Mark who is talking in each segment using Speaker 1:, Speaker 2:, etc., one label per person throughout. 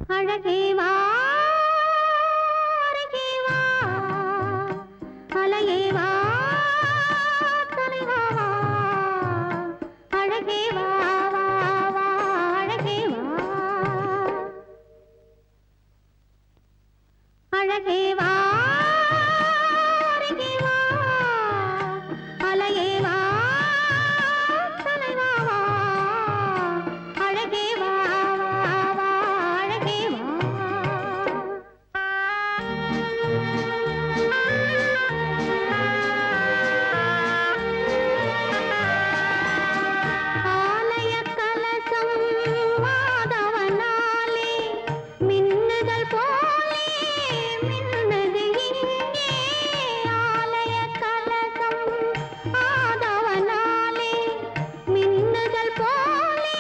Speaker 1: அழகே வா அருகே வா அலையே வா தலைவா வா அழகே வா வா வா அழகே வா அழகே வா அருகே வா அலையே வா தலைவா வா அழகே வா வா வா அழகே வா ஆலய கலசம் மாதவனாலே மின்னுதல் போலே மின்னது இங்கே ஆலய கலசம் மாதவனாலே மின்னுதல் போலே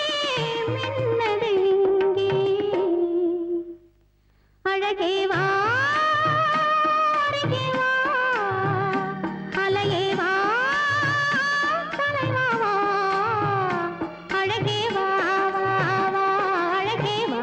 Speaker 1: மின்னது இங்கே அழகே வா அருகே வா அலையே வா தலைவா வா அழகே வா வா வா அழகே வா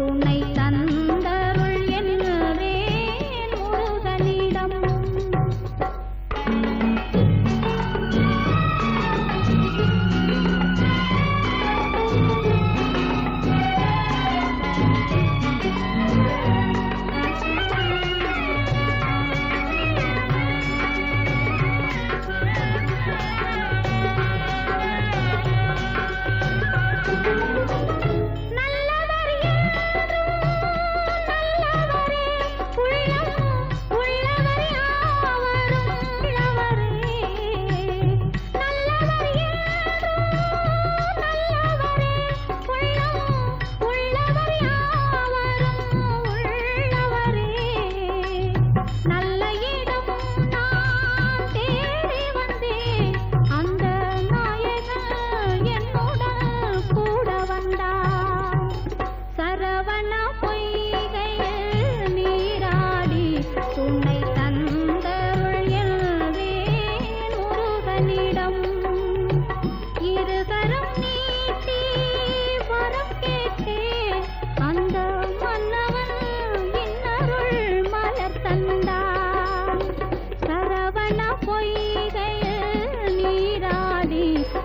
Speaker 1: துணை தந்தருள் என்னவேன் முருகனிடம்.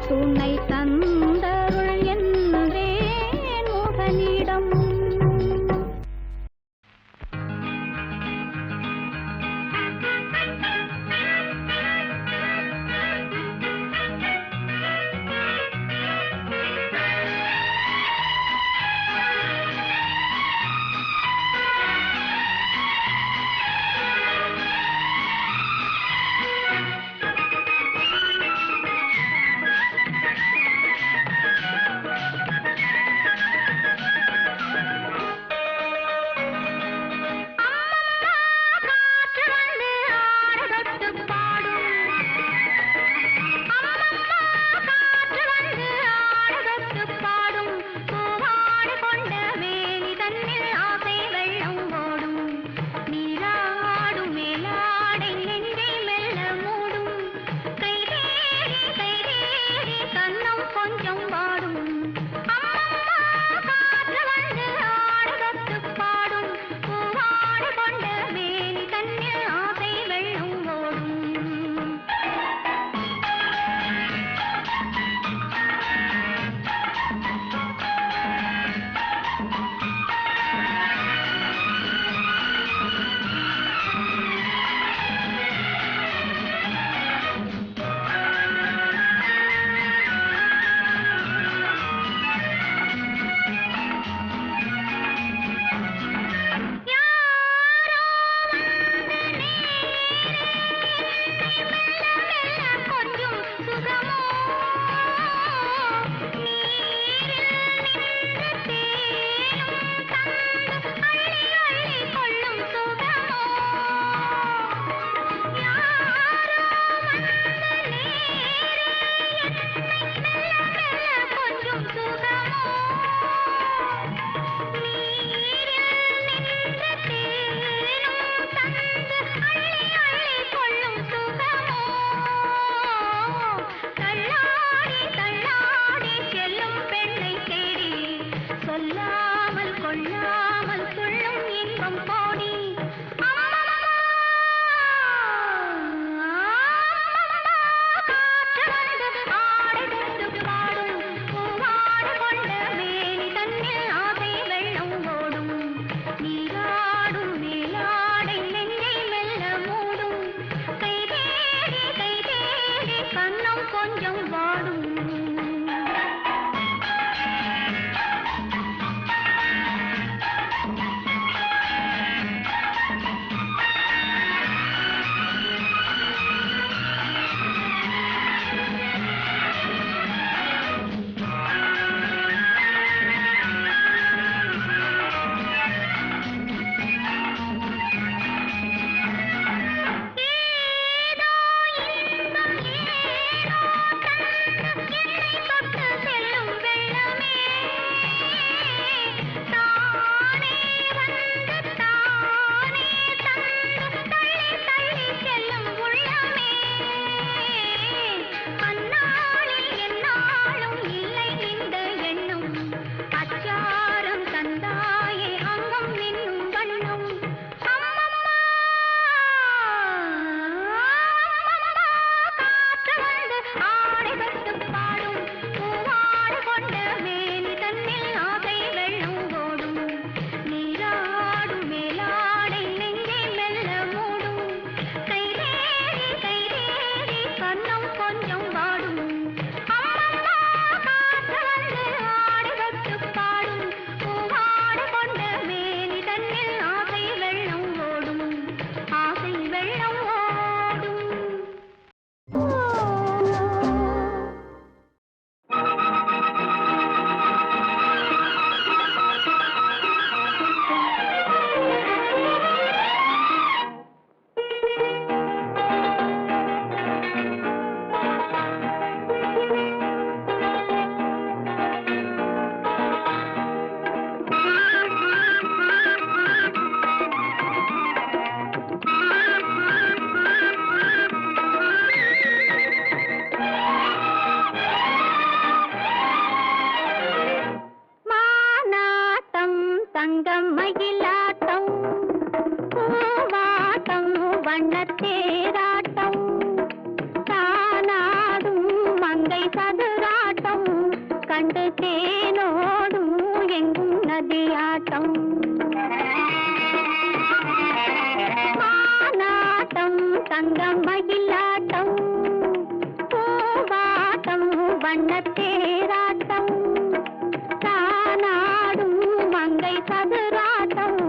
Speaker 1: துணை தந்தருள் என்றேன் முகனிடம். மயிலாட்டம் பூவாட்டம் வண்ணத்தேராட்டம் தானாடும் மங்கை சதுராட்டம் கண்டு தேனோடும் எங்கும் நதியாட்டம் மானாட்டம் தங்கம் மயிலாட்டம் பூவாட்டம் வண்ணத்தேராட்டம் தானாடும் மங்கை சதுராட்டம்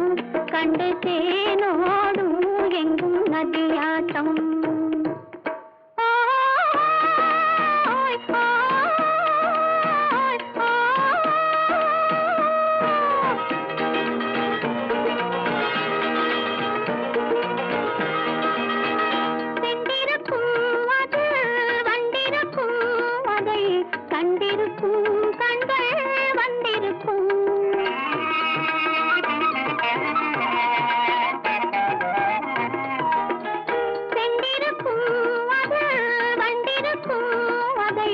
Speaker 1: கண்டு தேனோடும் எங்கும் நதியாட்டம் கண்டிருக்கும் கண்கள் வந்திருக்கும் சென்றிருக்கும் அது வந்திருக்கும் அதை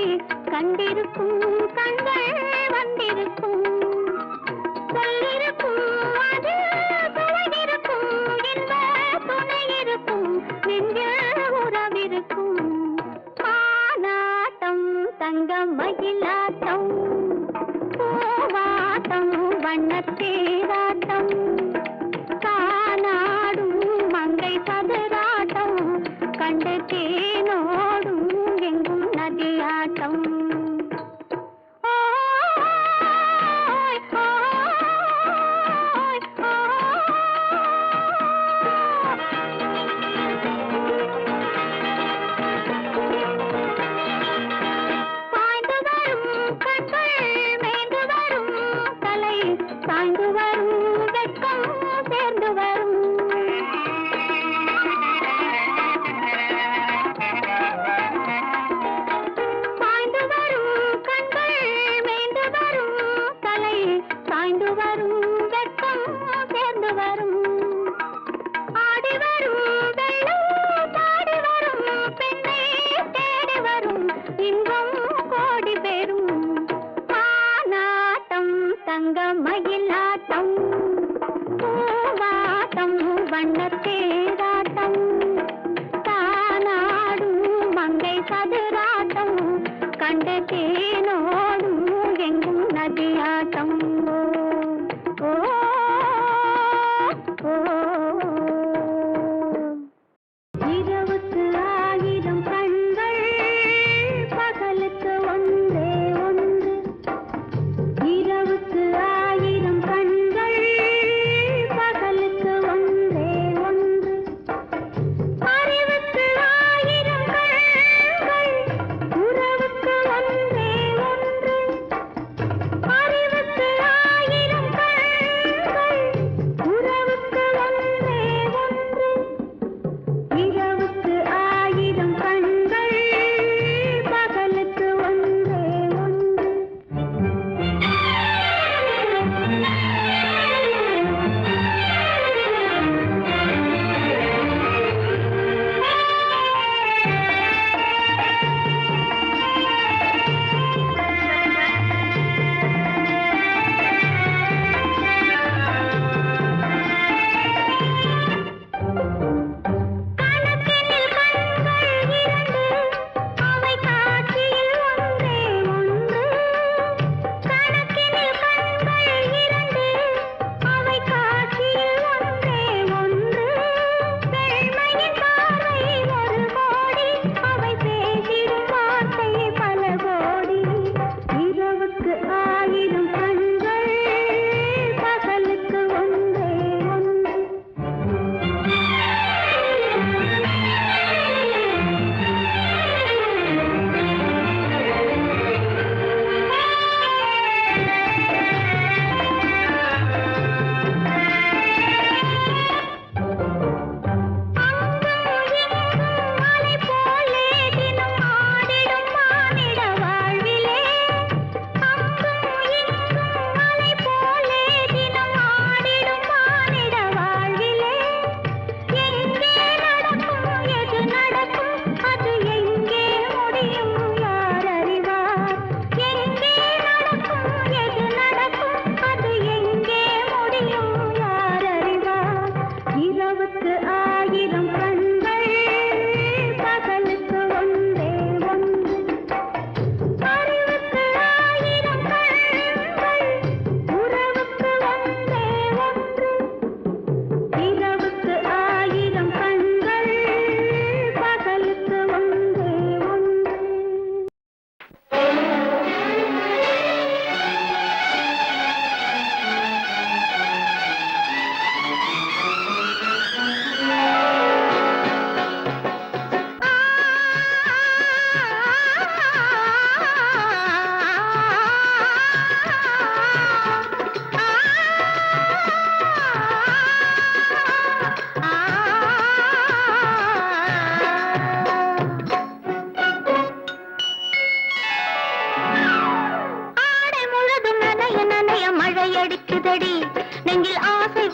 Speaker 1: கண்டிருக்கும் கண்கள் வந்திருக்கும் சொல்லிருக்கும் அது துணையிருக்கும் என்ப துணையிருக்கும் நெஞ்சில் உறவிருக்கும் ஆனாட்டம் தங்கம் மயிலாட்டம் பூவாட்டம் வண்ணத்தேராட்டம் கானாடும் மங்கை சதுராட்டம் கண்டு தேனோடும் எங்கும் நதியாட்டம் சாய்ந்து வரும் வெட்கம் சேர்ந்து வரும் சாய்ந்து வரும் கண்கள் மேய்ந்து வரும் தலை சாய்ந்து வரும் வெட்கம் சேர்ந்து வரும் ஆடி வரும் வெள்ளம் பாடி வரும் பெண்ணை தேடி வரும் இன்பம் கோடி பெறும் ஆனாட்டம் தங்கம் மயிலாட்டம் பூவாட்டம் வண்ணத்தேராட்டம் தானாடும் மங்கை சதுராட்டம் கண்டு தேனோடும் எங்கும் நதியாட்டம் ஓ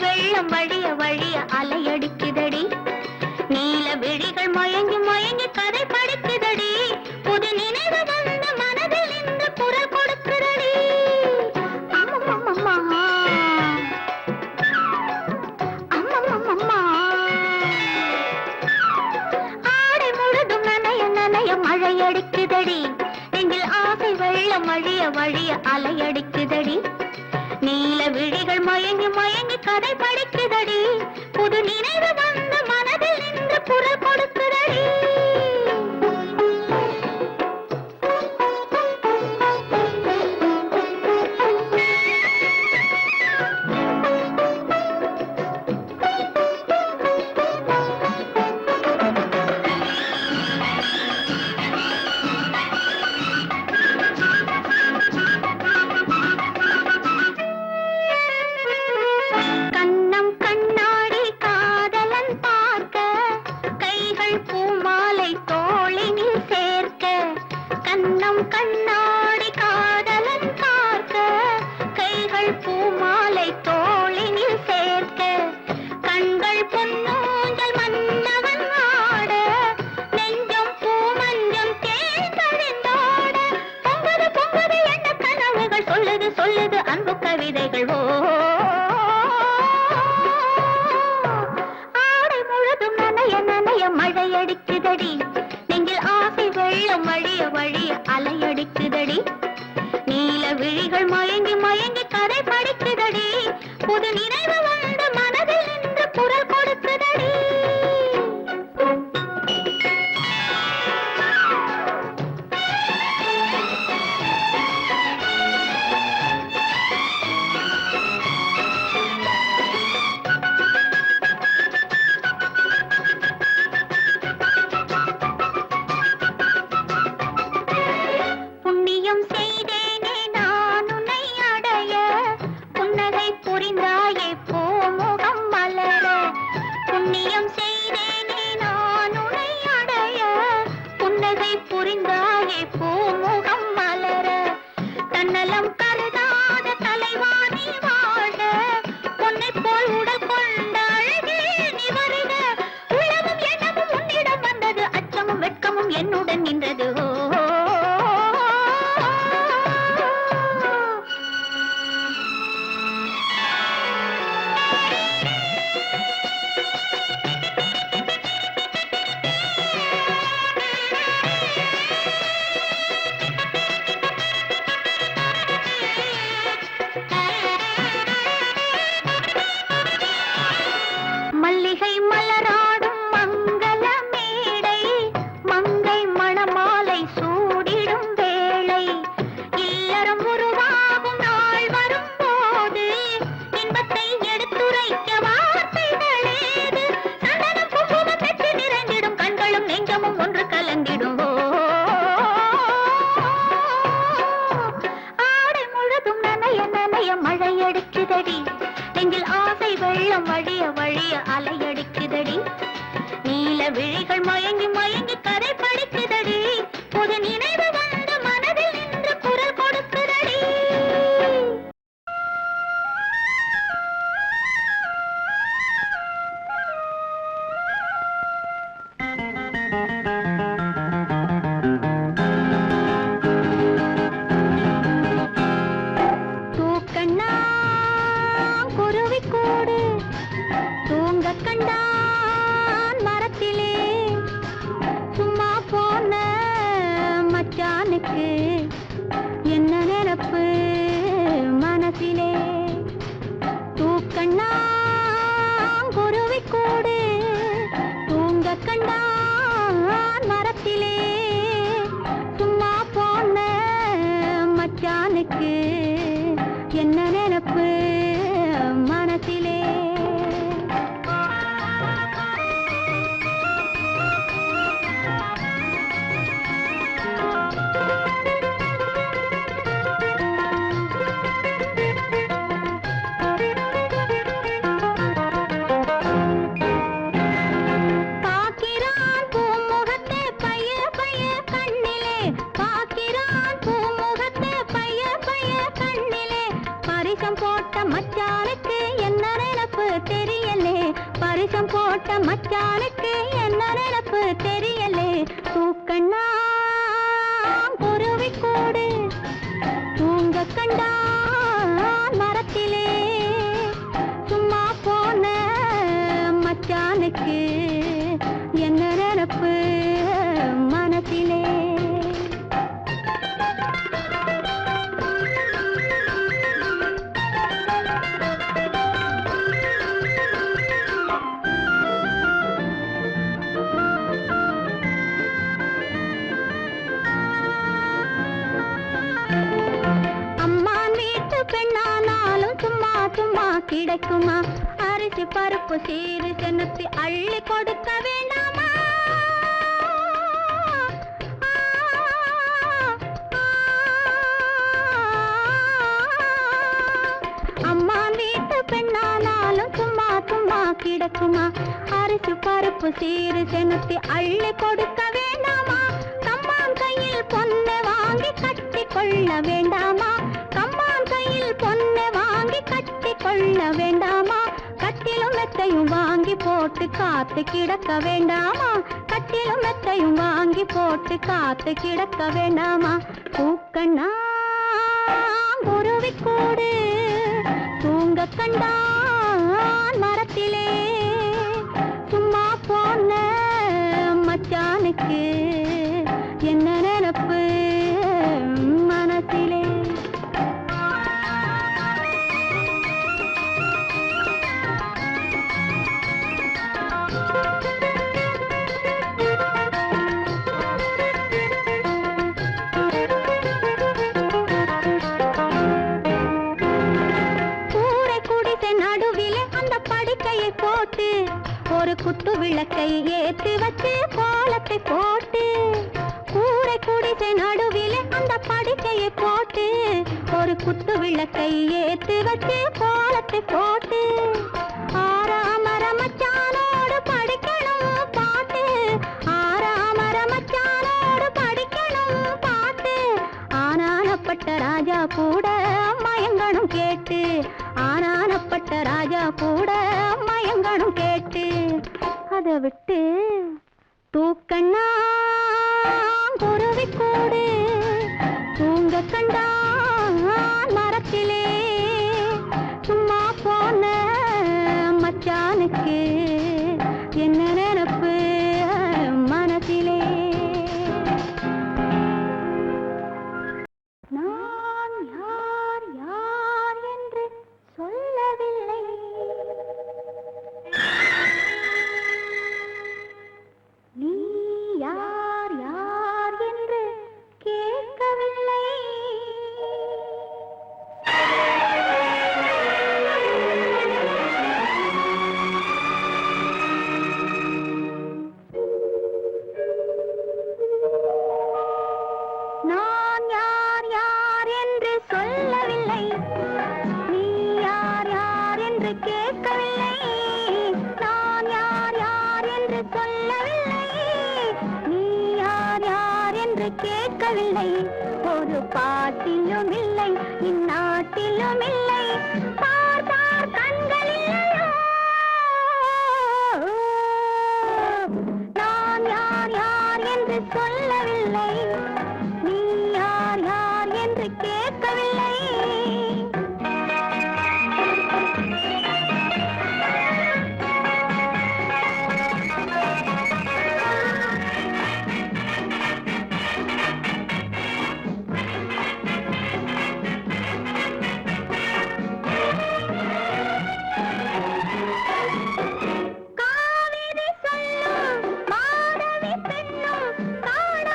Speaker 1: வெள்ளம் வழிய வழிய அலையடிக்குதடி. நீல விழிகள் மயங்கி மயங்கி கதை படிக்குதடி. புது நினைவு வந்த மனதில் நின்று குரல் கொடுக்குதடி. அம்மம்மம்மா, அம்மம்மம்மா. ஆடை முழுதும் நனைய நனைய மழையடிக்குதடி. நெஞ்சில் ஆசை வெள்ளம் வழிய வழிய அலையடிக்குதடி. நீல விழிகள் மயங்கி மயங்கி கதை படிக்குதடி. புது நினைவு வந்த மனதில் நின்று குரல் கொடுக்குதடி. கண்ணம் கண்ணாடி காதலன் பார்க்க, கைகள் பூமாலை தோளினில் சேர்க்க. கண்ணம் கண்ணாடி காதலன் பார்க்க, கைகள் பூமாலை தோளினில் சேர்க்க. கண்கள் பொன்னூஞ்சல் மன்னவன் ஆட, நெஞ்சம் பூமஞ்சம் தேய்ந்தழிந்தோட. பொங்குது பொங்குது எண்ண கனவுகள், சொல்லுது சொல்லுது அன்பு கவிதைகள். ஓ மழையடிக்குதடி. நெஞ்சில் ஆசை வெள்ளம் வழிய வழிய அலையடிக்குதடி. நீல விழிகள் மயங்கி மயங்கி கதை படிக்குதடி. புது நினைவு வந்த மனதில் நின்று குரல் கொடுக்குதடி. புண்ணியம் செய்தேனே நான் உன்னை அடைய, புன்னகை புரிந்தாயே பூமுகம் மலர. புண்ணியம் செய்தேனே நான் உன்னை அடைய, புன்னகை புரிந்தாயே பூமுகம் மலர. தன்னலம் கருதாத தலைவாணி வாழ, பொன்னை போல் உடல் கொண்ட அழகே நீ வருக. உளமும் எண்ணமும் உன்னிடம் வந்தது, அச்சமும் வெட்கமும் என்னுடன் நின்றது. மல்லிகை மலராடும் மங்கள மேடை, மங்கை மணமாலை சூடிடும் வேளை. இல்லறம் உருவாகும் நாள் வரும்போது, இன்பத்தை எடுத்துரைக்க வார்த்தைகளேது. சந்தனம் குங்குமம் பெற்று நிறைந்திடும், கண்களும் நெஞ்சமும் ஒன்று கலந்திடும். ஆடை முழுதும் நனைய நனைய மழையடிக்குதடி. நெஞ்சில் ஆசை வெள்ளம் வழிய வழிய அலையடிக்குதடி. நீல விழிகள் மயங்கி மயங்கி கதை படிக்குதடி. புது நினைவு வந்த மனதில் நின்று குரல் கொடுக்குதடி. தூக்கண்ணா குருவிக்கூடு தூங்க கண்டான் மரத்திலே, சும்மா மச்சானுக்கு என்ன நினப்பு தெரியலே தூக்கண்ணா குருவி கூடு தூங்க கண்டான் மரத்திலே சும்மா போன மச்சானுக்கு என்ன நினப்பு மனத்திலே கிடைக்குமா அரிசி பருப்பு சீரு செனுத்தி அள்ளி கொடுக்க வேண்டாமா அம்மா வீட்டு பெண்ணானாலும் சும்மா சும்மா கிடைக்குமா அரிசி பருப்பு சீரு செனுத்தி அள்ளி கொடுக்க வேண்டாமா கம்மான் கையில் பொண்ணு வாங்கி கட்டி கொள்ள வேண்டாமா கம்மான் கையில் பொண்ணு வாங்கி கட்டி கொள்ள வேண்டாமா கட்டிலும் மெத்தையும் வாங்கி போட்டு காத்து கிடக்க வேண்டாமா கட்டிலும் மெத்தையும் வாங்கி போட்டு காத்து கிடக்க வேண்டாமா பூக்கண்ணா குருவி கூடு தூங்க கண்டான் மரத்திலே சும்மா போன மச்சானுக்கு என்ன நினப்பு மனத்திலே போட்டு ஒரு குத்து விளக்கை ஏற்றி வச்சு கோலத்தை போட்டு கூரை குடிசை நடுவிலே அந்த படுக்கையை போட்டு ஒரு குத்து விளக்கை ஏற்றி வச்சு கோலத்தை போட்டு ஆறாமர மச்சானோடு படிக்கணும் பாட்டு ஆறாமர மச்சானோடு படிக்கணும் பாட்டு ஆனானப்பட்ட ராஜா கூட மயங்கணும் கேட்டு ஆனானப்பட்ட ராஜா கூட மயங்கணும் கேட்டு அதை விட்டு தூக்கண்ணா குருவி கூடு தூங்க கண்டான் மரத்திலே சும்மா போன மச்சானுக்கு என்ன நினப்பு மனத்திலே நான் யார் யார் என்று சொல்லவில்லை நீ யார் யார் என்று கேட்கவில்லை நான் யார் யார் என்று சொல்லவில்லை நீ யார் யார் என்று கேட்கவில்லை நான் யார் யார் என்று சொல்லவில்லை நீ யார் யார் என்று கேட்கவில்லை ஒரு பாட்டிலும் இல்லை இந்நாட்டிலும் இல்லை பார்த்தார் கண்கள் இல்லையோ நான் யார் யார் என்று சொல்லவில்லை நீ யார் யார் என்று கேட்கவில்லை காவிரி சொல்லும் மாதவி பெண்ணும் காண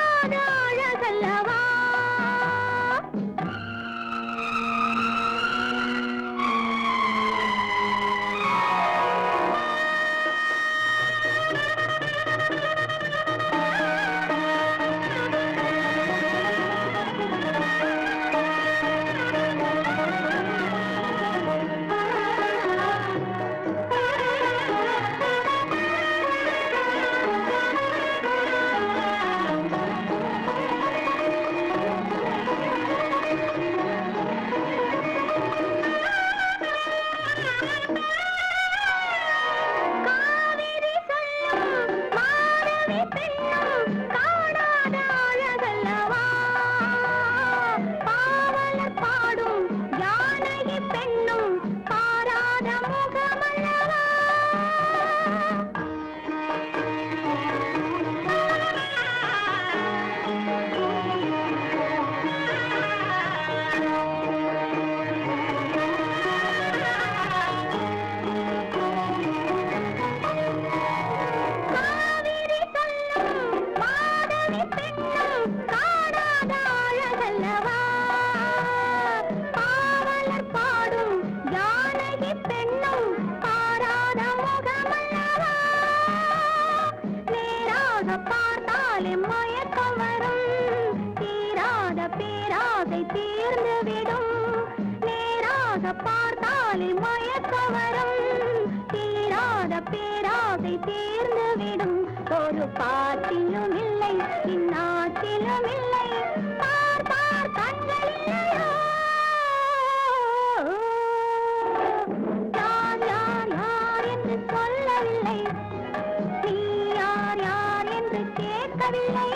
Speaker 1: பார்த்தாலே மயக்க வரும் தீராத பேராசை தீர்ந்துவிடும் ஒரு பாட்டிலும் இல்லை இந்நாட்டிலும் இல்லை பார் பார் கண்கள் இல்லையோ யார் யார் யார் என்று சொல்லவில்லை நீ யார் யார் என்று கேட்கவில்லை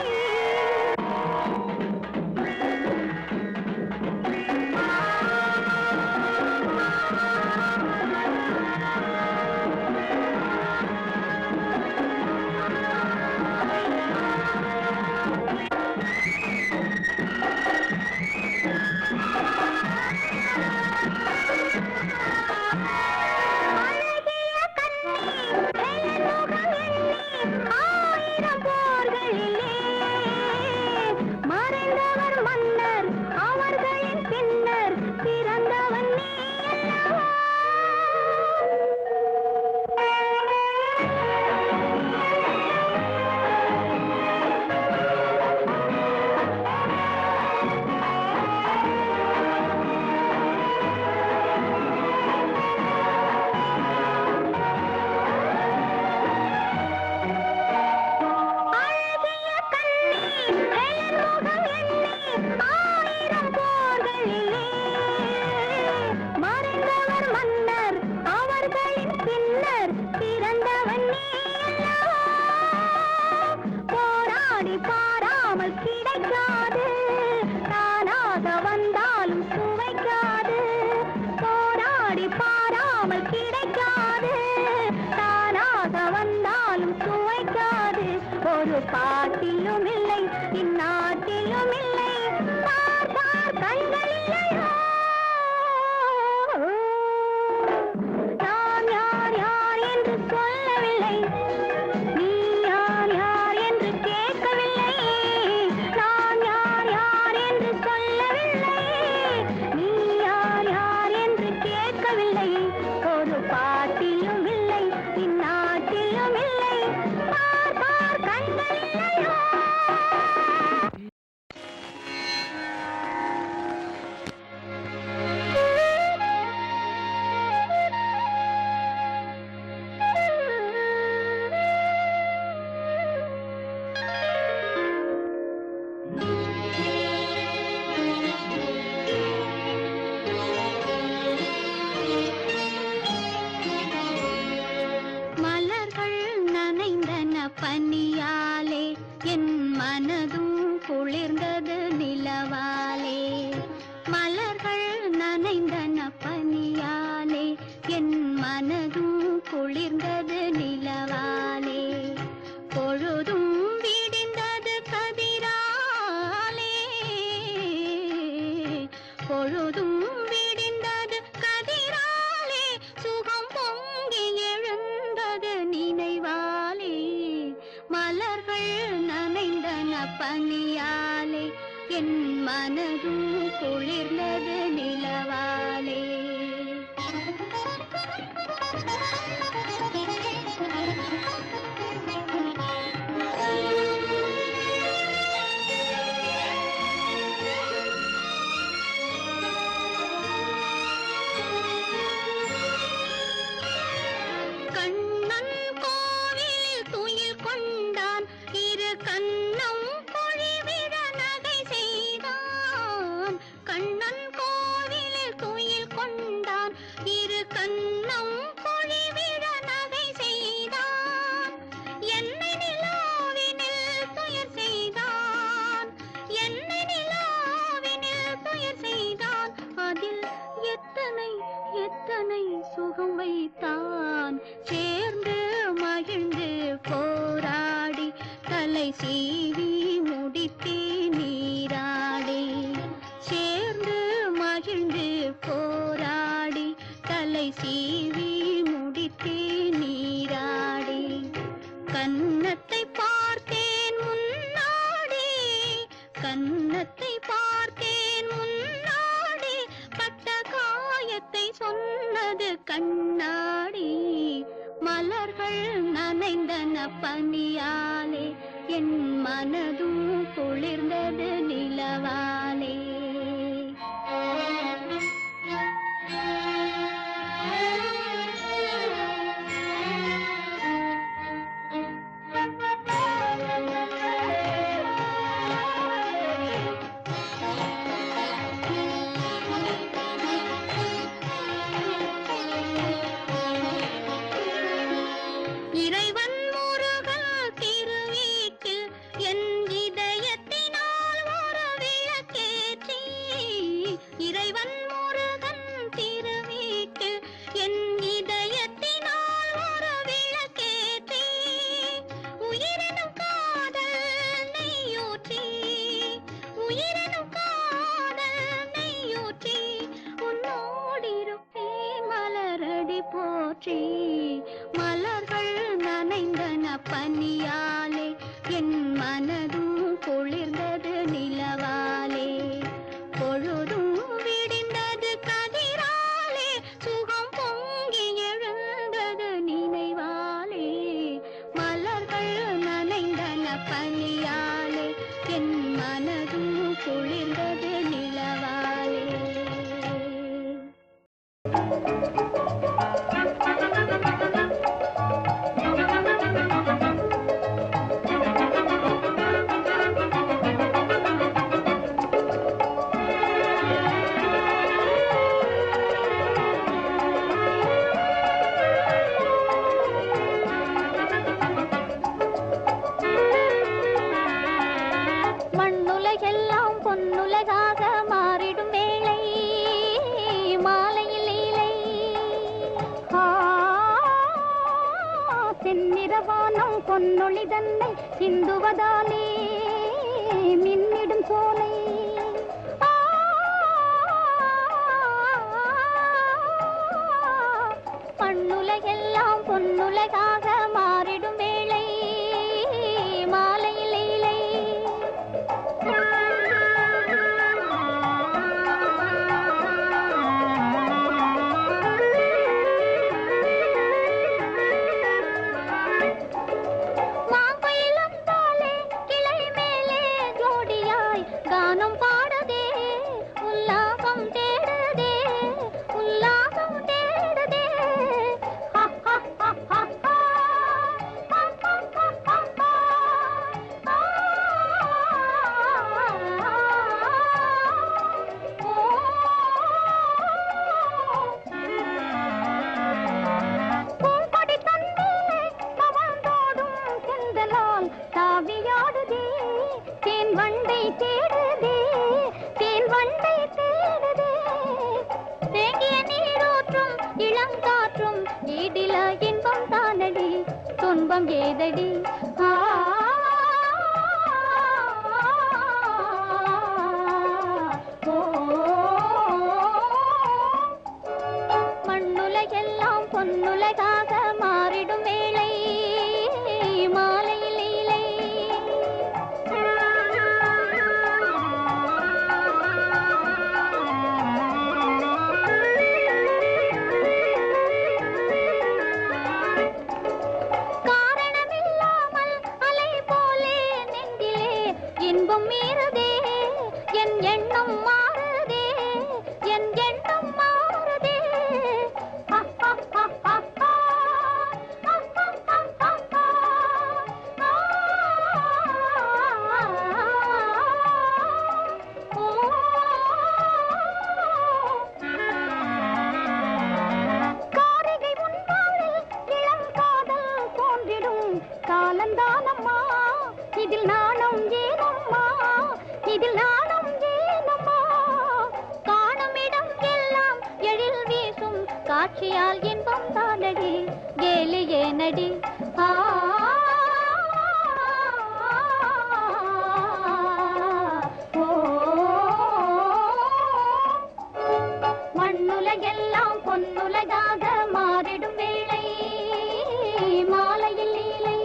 Speaker 1: பாட்டிலும் இல்லை இந்நாட்டிலும் இல்லை பார் பார் கண்கள் இல்லையோ நான் யார் யார் என்று சொல்லவில்லை நீ யார் யார் என்று கேட்கவில்லை நான் யார் யார் என்று சொல்லவில்லை நீ யார் யார் என்று கேட்கவில்லை ஒரு பாட்டிலும் இல்லை இந்நாட்டிலும் இல்லை பார் பார் கண்கள் இல்லையோ பனியாலே என் மனதும் குளிர்ந்தது நிலவாலே மலர்கள் நனைந்தன பனியாலே என் மனதும் குளிர்ந்தது நிலவாலே பொழுதும் விடிந்தது கதிராலே பொழுதும் விடிந்தது கதிராலே சுகம் பொங்கி எழுந்தது நினைவாலே மலர்கள் நனைந்தன பனியாலே என் மனதும் குளிர்ந்தது நிலவாலே எத்தனை சுகம் வைத்தான் சேர்ந்து மகிழ்ந்து போராடி தலை சீவி முடித்தே நீராடி சேர்ந்து மகிழ்ந்து போராடி தலை சீவி முடித்தே நீராடி கன்னத்தை பார்த்தேன் முன்னாடி கன்னத்தை பார்த்தேன் முன்னாடி பட்ட காயத்தை சொன்னது கண்ணாடி மலர்கள் நனைந்தன பனியாலே என் மனதும் குளிர்ந்தது நிலவாலே இறைவன் முருகன் திருவீட்டில் என் இதயத்தினால் ஒரு விளக்கேற்றி இறைவன் முருகன் திருவீட்டில் என் இதயத்தினால் ஒரு விளக்கேற்றி உயிரினும் காதல் நெய்யூற்றி உயிரினும் காதல் நெய்யூற்றி உன்னோடிருப்பே மலரடி போற்றி மலர்கள் நனைந்தன பனியாலே என் மனதும் குளிர்ந்தது நிலவாலே பொழுதும் விடிந்தது கதிராலே சுகம் பொங்கி எழுந்தது நினைவாலே மலர்கள் நனைந்தன பனியாலே என் மனதும் குளிர்ந்தது நிலவாலே. மண்ணுலகெல்லாம் பொன்னுலகாக மாறிடும் வேளை மாலையில் இலை செந்நிறவானம் பொன்னொளி தன்னை சிந்துவதாலே மின்னிடும் சோலை மண்ணுலகெல்லாம் பொன்னுலகாக மாறிடும் வேளை மாலையில் இலை மாம்பயிலந்தாலே கிளை மேலே ஜோடியாய் கானம் பாடுதே உல்லாசம் தேடுதே உல்லாசம் தேடுதே தாவியாடுதே தேன் வண்டை தேடுதே தேன் வண்டை தேடுதே தேங்கிய நீரூற்றும் இளங்காற்றும் ஈடில இன்பம் தானடி துன்பம் ஏதடி மண்ணுலகெல்லாம் பொன்னுலகாக மாறிடும் வேளை மாலையில் இலை காரணமில்லாமல் அலை போலே நெஞ்சிலே இன்பம் மீறுதே என் எண்ணம் மாறுதே என் எண்ணம் மாறுதே காரிகை முன்னாளில் இளம் காதல் தோன்றிடும் காலந்தானம்மா இதில் நாணம் ஏனம்மா இதில் நாணம் ஏனம்மா காணும் இடம் எல்லாம் எழில் வீசும் காட்சியால் இன்பம் தானடி கேலி ஏனடி மண்ணுலகெல்லாம் பொன்னுலகாக மாறிடும் வேளை மாலையில் இலை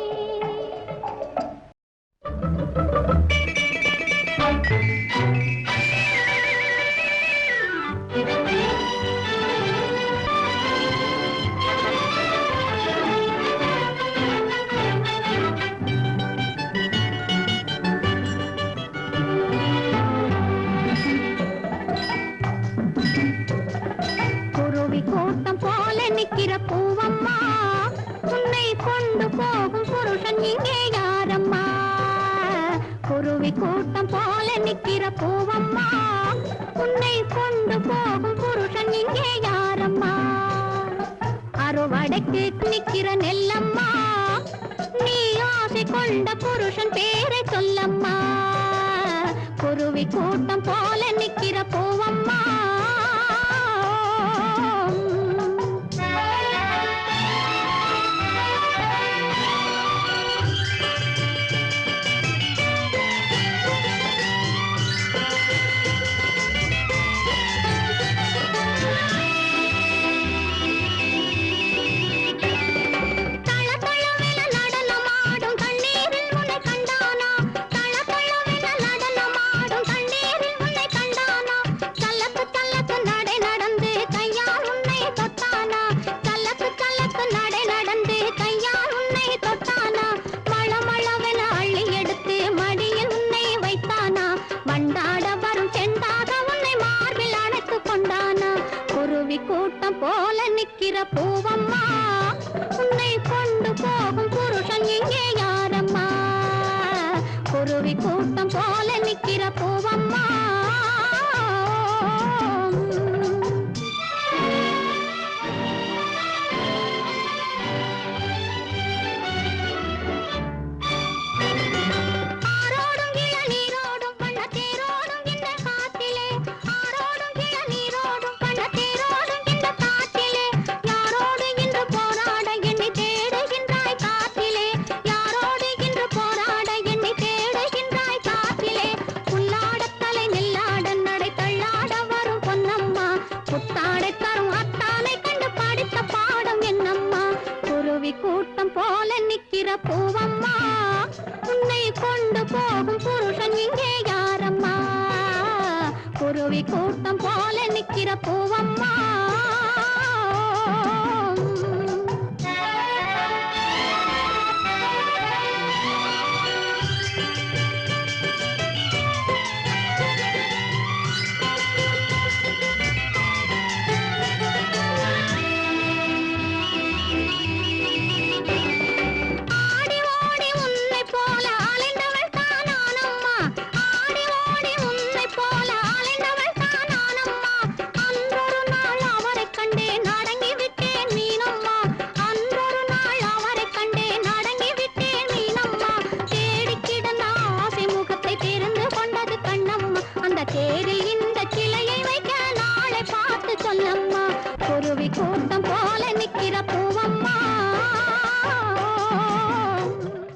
Speaker 1: நிக்கிற பூவம்மா உன்னை கொண்டு போகும் புருஷன் இங்கே யாரம்மா குருவி கூட்டம் போல நிக்கிற பூவம்மா உன்னை கொண்டு போகும் புருஷன் இங்கே யாரம்மா அருவா கடைக்கு நிக்கிற நெல்லம்மா, நீ ஆசை கொண்ட புருஷன் பேரை சொல்லம்மா. குருவி கூட்டம் போல நிக்கிற பூவம்மா. கூட்டம் போல நிக்கிற பூவம்மா, உன்னை கொண்டு போகும் புருஷன் இங்கே யாரம்மா? குருவி கூட்டம் போல நிக்கிற பூவம்மா. கூட்டம் போல நிக்கிற பூவம்மா, உன்னை கொண்டு போகும் புருஷன் இங்கே யாரம்மா? குருவி கூட்டம் போல நிக்கிற பூவம்மா.